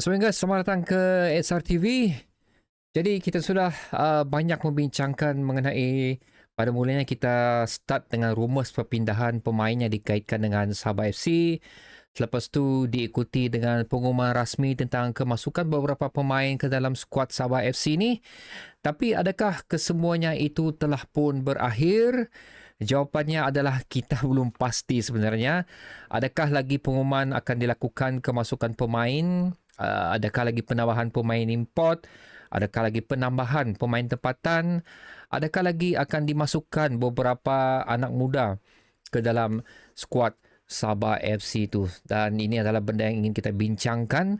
So guys, selamat datang ke SRTV. Jadi kita sudah banyak membincangkan mengenai pada mulanya kita start dengan rumus perpindahan pemain yang dikaitkan dengan Sabah FC. Selepas tu diikuti dengan pengumuman rasmi tentang kemasukan beberapa pemain ke dalam skuad Sabah FC ni. Tapi adakah kesemuanya itu telah pun berakhir? Jawapannya adalah kita belum pasti sebenarnya. Adakah lagi pengumuman akan dilakukan kemasukan pemain? Adakah lagi penambahan pemain import? Adakah lagi penambahan pemain tempatan? Adakah lagi akan dimasukkan beberapa anak muda ke dalam skuad Sabah FC itu? Dan ini adalah benda yang ingin kita bincangkan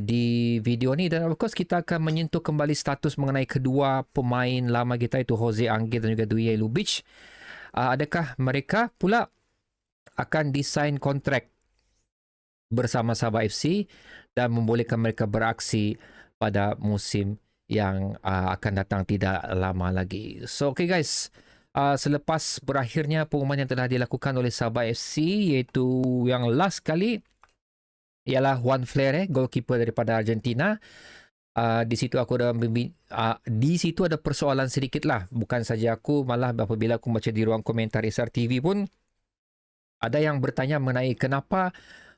di video ni, dan of course kita akan menyentuh kembali status mengenai kedua pemain lama kita, itu Jose Angel dan juga Duje Ljubic. Adakah mereka pula akan desain kontrak bersama Sabah FC dan membolehkan mereka beraksi pada musim yang akan datang tidak lama lagi. So okay guys, selepas berakhirnya pengumuman yang telah dilakukan oleh Sabah FC, iaitu yang last kali ialah Juan Flere, goalkeeper daripada Argentina. Di situ aku ada di situ ada persoalan sedikit lah. Bukan saja aku, malah apabila aku baca di ruang komentar SRTV pun ada yang bertanya mengenai kenapa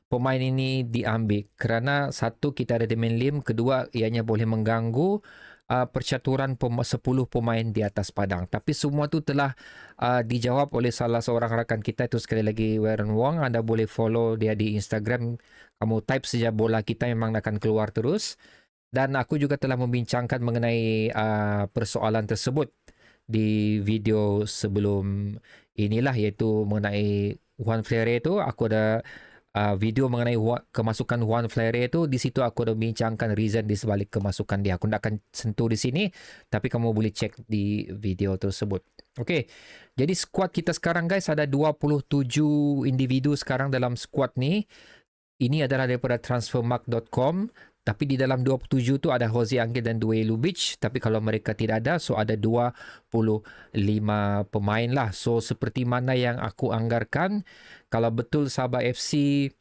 pemain ini diambil. Kerana satu, kita ada Damian Lim, kedua ianya boleh mengganggu percaturan 10 pemain di atas padang. Tapi semua tu telah dijawab oleh salah seorang rakan kita, itu sekali lagi Warren Wong. Anda boleh follow dia di Instagram. Kamu type saja bola kita, memang akan keluar terus. Dan aku juga telah membincangkan mengenai persoalan tersebut di video sebelum inilah, iaitu mengenai Juan Flere itu. Aku ada video mengenai kemasukan Juan Flere itu. Di situ aku ada membincangkan reason di sebalik kemasukan dia. Aku tidak akan sentuh di sini, tapi kamu boleh cek di video tersebut. Okey, jadi skuad kita sekarang guys ada 27 individu sekarang dalam skuad ni. Ini adalah daripada transfermarkt.com. Tapi di dalam 27 tu ada Jose Angel dan Duje Ljubic. Tapi kalau mereka tidak ada, so ada 25 pemain lah. So seperti mana yang aku anggarkan, kalau betul Sabah FC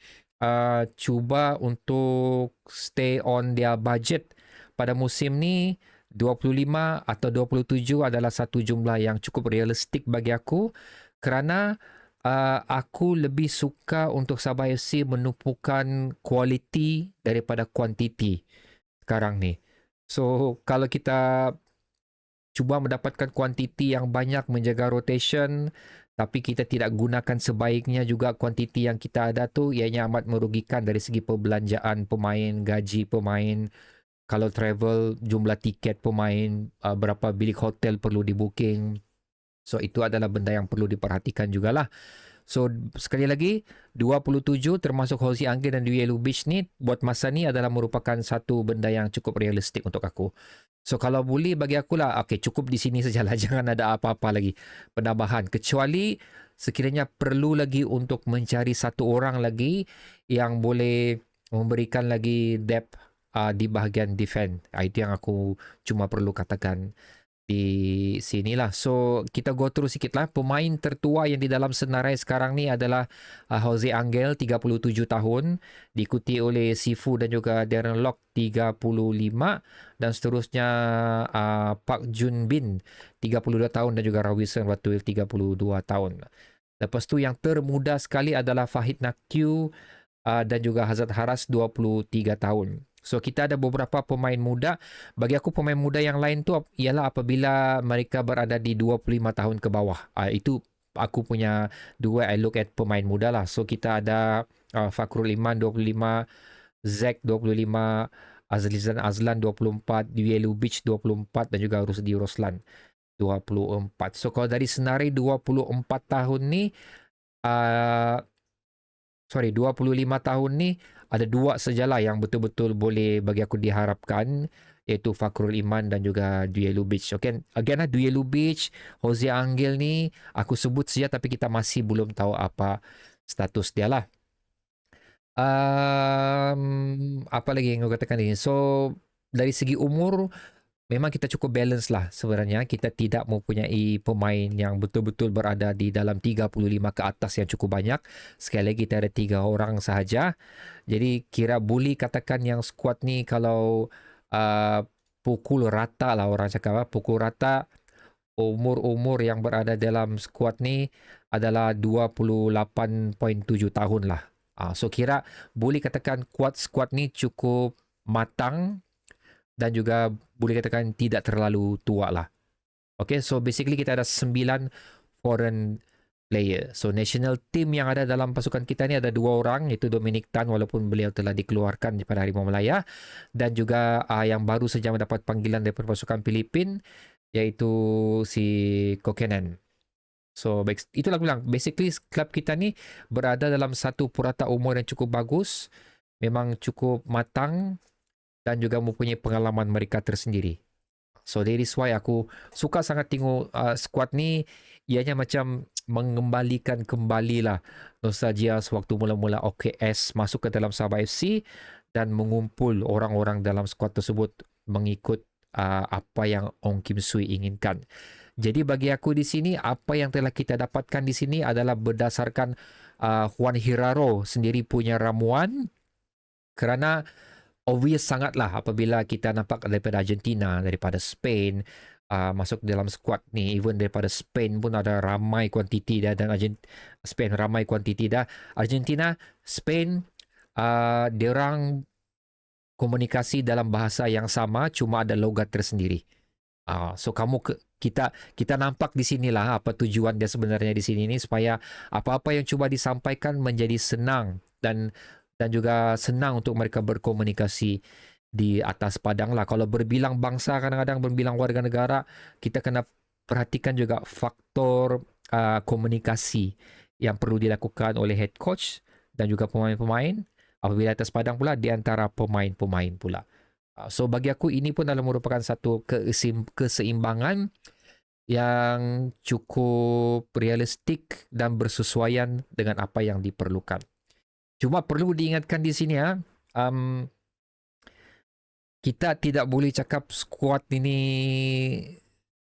cuba untuk stay on their budget pada musim ni, 25 atau 27 adalah satu jumlah yang cukup realistik bagi aku. Kerana aku lebih suka untuk Sabah FC menumpukan kualiti daripada kuantiti sekarang ni. So kalau kita cuba mendapatkan kuantiti yang banyak, menjaga rotation, tapi kita tidak gunakan sebaiknya juga kuantiti yang kita ada tu, ianya amat merugikan dari segi perbelanjaan pemain, gaji pemain, kalau travel, jumlah tiket pemain, berapa bilik hotel perlu di booking. So itu adalah benda yang perlu diperhatikan jugalah. So sekali lagi 27 termasuk Jose Angel dan Duje Ljubic ni buat masa ni adalah merupakan satu benda yang cukup realistik untuk aku. So kalau boleh bagi aku lah, okay, cukup di sini sajalah. Jangan ada apa-apa lagi penambahan. Kecuali sekiranya perlu lagi untuk mencari satu orang lagi yang boleh memberikan lagi depth di bahagian defend. Itu yang aku cuma perlu katakan di sinilah. So kita go through sikit lah. Pemain tertua yang di dalam senarai sekarang ni adalah Jose Angel 37 tahun, diikuti oleh Sifu dan juga Darren Lock 35, dan seterusnya Park Jun Bin 32 tahun dan juga Rawison Watuil 32 tahun. Lepas tu yang termuda sekali adalah Fahid Nakyu dan juga Hazard Haras 23 tahun. So kita ada beberapa pemain muda. Bagi aku pemain muda yang lain tu ialah apabila mereka berada di 25 tahun ke bawah. Itu aku punya dua I look at pemain muda lah. So kita ada Fakrul Iman 25, Zack 25, Azlizan Azlan 24, Duje Ljubic 24 dan juga Rusdi Roslan 24. So kalau dari senarai 24 tahun ni, 25 tahun ni, ada dua sajalah yang betul-betul boleh bagi aku diharapkan, iaitu Fakrul Iman dan juga Duje Ljubic. Okay, again lah, Duje Ljubic, Jose Angel ni aku sebut saja, tapi kita masih belum tahu apa status dia lah. Apa lagi yang aku katakan ni? So dari segi umur, memang kita cukup balance lah sebenarnya. Kita tidak mempunyai pemain yang betul-betul berada di dalam 35 ke atas yang cukup banyak. Sekali lagi kita ada 3 orang sahaja. Jadi kira boleh katakan yang squad ni kalau pukul rata lah orang cakap, pukul rata umur-umur yang berada dalam squad ni adalah 28.7 tahun lah. So kira boleh katakan squad ni cukup matang dan juga boleh katakan tidak terlalu tua lah. Okay, so basically kita ada 9 foreign player. So national team yang ada dalam pasukan kita ni ada 2 orang, iaitu Dominic Tan walaupun beliau telah dikeluarkan daripada Harimau Malaya, dan juga yang baru saja mendapat panggilan daripada pasukan Filipin iaitu si Kokenan. So itulah aku bilang, basically klub kita ni berada dalam satu purata umur yang cukup bagus, memang cukup matang dan juga mempunyai pengalaman mereka tersendiri. So that is why aku suka sangat tengok squad ni. Ianya macam mengembalikan kembali lah nostalgia sewaktu mula-mula OKS masuk ke dalam Sabah FC dan mengumpul orang-orang dalam squad tersebut mengikut apa yang Ong Kim Sui inginkan. Jadi bagi aku di sini, apa yang telah kita dapatkan di sini adalah berdasarkan Juan Hiraro sendiri punya ramuan, kerana obvious sangatlah apabila kita nampak daripada Argentina, daripada Spain masuk dalam squad ni. Even daripada Spain pun ada ramai kuantiti dah, dan Spain ramai kuantiti dah. Argentina, Spain, diorang komunikasi dalam bahasa yang sama, cuma ada logat tersendiri. So kita nampak di sinilah apa tujuan dia sebenarnya di sini ni, supaya apa-apa yang cuba disampaikan menjadi senang dan juga senang untuk mereka berkomunikasi di atas padang lah. Kalau berbilang bangsa, kadang-kadang berbilang warga negara, kita kena perhatikan juga faktor komunikasi yang perlu dilakukan oleh head coach dan juga pemain-pemain. Apabila atas padang pula, di antara pemain-pemain pula. So bagi aku ini pun adalah merupakan satu keseimbangan yang cukup realistik dan bersesuaian dengan apa yang diperlukan. Cuma perlu diingatkan di sini kita tidak boleh cakap squad ini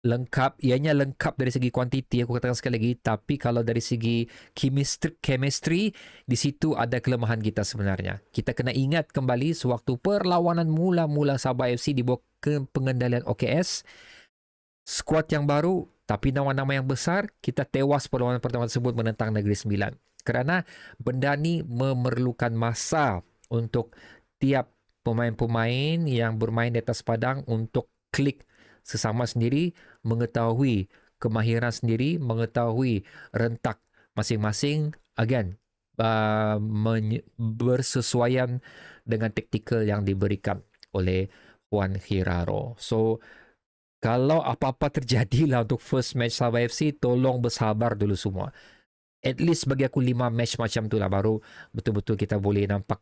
lengkap. Ianya lengkap dari segi kuantiti, aku katakan sekali lagi, tapi kalau dari segi chemistry di situ ada kelemahan kita sebenarnya. Kita kena ingat kembali sewaktu perlawanan mula-mula Sabah FC di bawah pengendalian OKS, squad yang baru tapi nama-nama yang besar, kita tewas perlawanan pertama tersebut menentang Negeri Sembilan. Kerana benda ni memerlukan masa untuk tiap pemain-pemain yang bermain di atas padang untuk klik sesama sendiri, mengetahui kemahiran sendiri, mengetahui rentak masing-masing, again bersesuaian dengan taktikal yang diberikan oleh Juan Hiraro. So kalau apa-apa terjadilah untuk first match Sabah FC, tolong bersabar dulu semua. At least bagi aku 5 match macam tu lah, baru betul-betul kita boleh nampak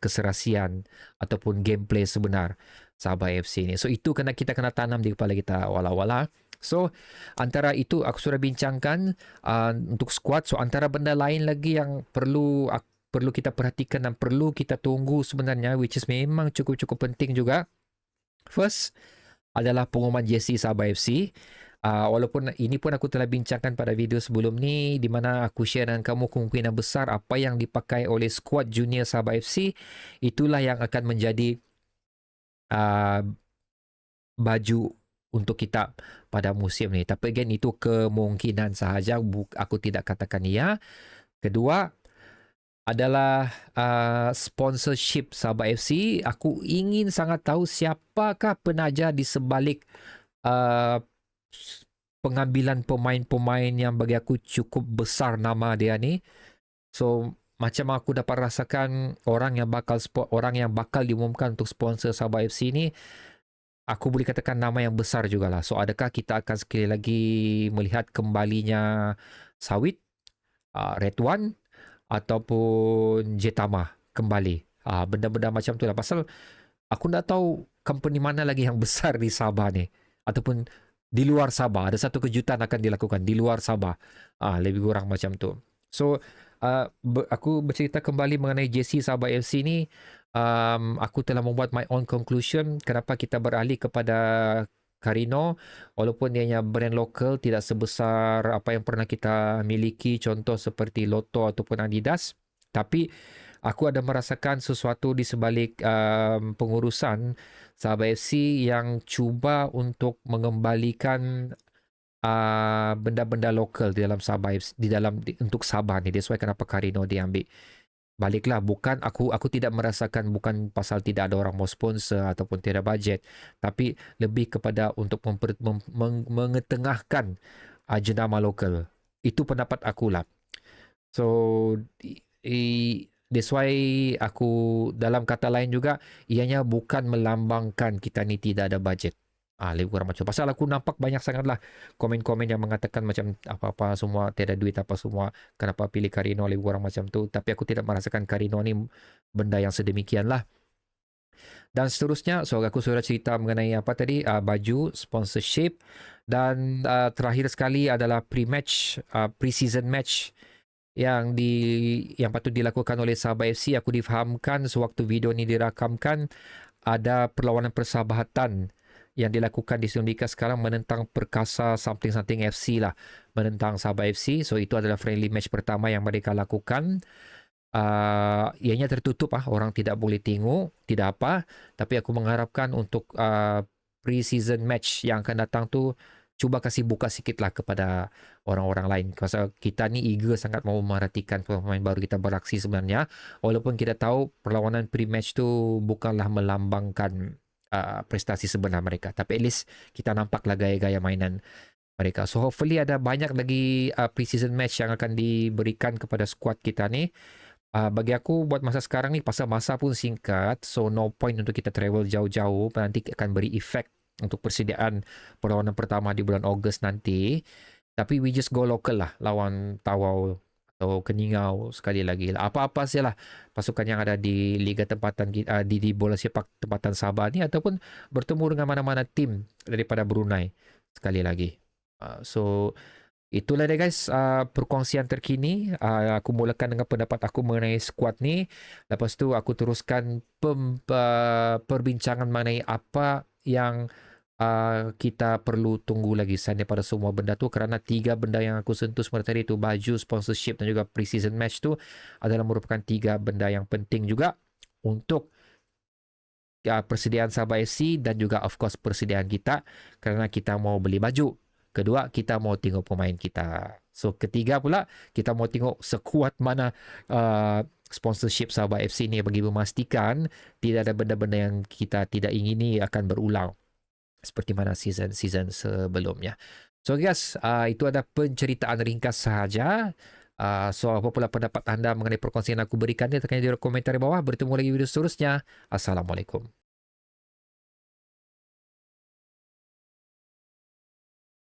keserasian ataupun gameplay sebenar Sabah FC ni. So itu kita kena tanam di kepala kita wala-wala. So antara itu aku sudah bincangkan untuk squad. So antara benda lain lagi yang perlu kita perhatikan dan perlu kita tunggu sebenarnya, which is memang cukup-cukup penting juga. First adalah pengumuman jersey Sabah FC. Walaupun ini pun aku telah bincangkan pada video sebelum ni, di mana aku share dengan kamu kemungkinan besar apa yang dipakai oleh skuad junior Sabah FC, itulah yang akan menjadi baju untuk kita pada musim ni. Tapi again, itu kemungkinan sahaja, aku tidak katakan ya. Kedua adalah sponsorship Sabah FC. Aku ingin sangat tahu siapakah penaja di sebalik pengambilan pemain-pemain yang bagi aku cukup besar nama dia ni. So macam aku dapat rasakan orang yang bakal diumumkan untuk sponsor Sabah FC ni, aku boleh katakan nama yang besar jugalah. So adakah kita akan sekali lagi melihat kembalinya Sawit, Red One ataupun Jetama kembali? Benda-benda macam tu lah. Pasal aku tak tahu company mana lagi yang besar di Sabah ni, ataupun di luar Sabah. Ada satu kejutan akan dilakukan di luar Sabah. Lebih kurang macam tu. So aku bercerita kembali mengenai JC Sabah FC ni. aku telah membuat my own conclusion kenapa kita beralih kepada Carino, walaupun dia brand lokal tidak sebesar apa yang pernah kita miliki, contoh seperti Lotto ataupun Adidas, tapi aku ada merasakan sesuatu di sebalik pengurusan Sabah FC yang cuba untuk mengembalikan benda-benda lokal di dalam Sabah untuk Sabah ni. That's why kenapa Carino diambil. Baliklah, bukan aku tidak merasakan, bukan pasal tidak ada orang mau sponsor ataupun tiada budget, tapi lebih kepada untuk mengetengahkan jenama lokal. Itu pendapat aku lah. So that's why aku, dalam kata lain juga, ianya bukan melambangkan kita ni tidak ada budget. Lebih kurang macam. Pasal aku nampak banyak sangatlah komen-komen yang mengatakan macam apa-apa semua, tiada duit apa semua, kenapa pilih Carino, lebih kurang macam tu. Tapi aku tidak merasakan Carino ni benda yang sedemikian lah. Dan seterusnya, so aku sudah cerita mengenai apa tadi, baju, sponsorship, dan terakhir sekali adalah pre-season match yang patut dilakukan oleh Sabah FC. Aku difahamkan sewaktu video ni dirakamkan, ada perlawanan persahabatan yang dilakukan di Sindika sekarang menentang Perkasa something FC lah, menentang Sabah FC. So itu adalah friendly match pertama yang mereka lakukan. Ianya tertutup, orang tidak boleh tengok, tidak apa, tapi aku mengharapkan untuk pre-season match yang akan datang tu cuba kasih buka sikit lah kepada orang-orang lain. Pasal kita ni eager sangat mau merhatikan pemain baru kita beraksi sebenarnya, walaupun kita tahu perlawanan pre-match tu bukanlah melambangkan prestasi sebenar mereka, tapi at least kita nampaklah gaya-gaya mainan mereka. So hopefully ada banyak lagi pre-season match yang akan diberikan kepada squad kita ni. Bagi aku buat masa sekarang ni, pasal masa pun singkat, so no point untuk kita travel jauh-jauh, nanti akan beri efek untuk persediaan perlawanan pertama di bulan Ogos nanti. Tapi we just go local lah, lawan Tawau atau Keningau sekali lagi lah. Apa-apa sajalah pasukan yang ada di Liga Tempatan di bola sepak tempatan Sabah ni, ataupun bertemu dengan mana-mana tim daripada Brunei sekali lagi. So itulah dia guys, perkongsian terkini. Aku mulakan dengan pendapat aku mengenai skuad ni. Lepas tu aku teruskan perbincangan mengenai apa yang kita perlu tunggu lagi selain daripada semua benda tu, kerana 3 benda yang aku sentuh seperti tadi tu, baju, sponsorship dan juga pre-season match tu adalah merupakan 3 benda yang penting juga untuk persediaan Sabah FC dan juga of course persediaan kita, kerana kita mau beli baju. Kedua, kita mau tengok pemain kita. So ketiga pula, kita mau tengok sekuat mana sponsorship Sabah FC ni bagi memastikan tidak ada benda-benda yang kita tidak ingini akan berulang seperti mana season-season sebelumnya. So guys, itu ada penceritaan ringkas sahaja. So apa pula pendapat anda mengenai perkongsian aku berikan ni, tekan di komentar di bawah. Bertemu lagi video seterusnya. Assalamualaikum.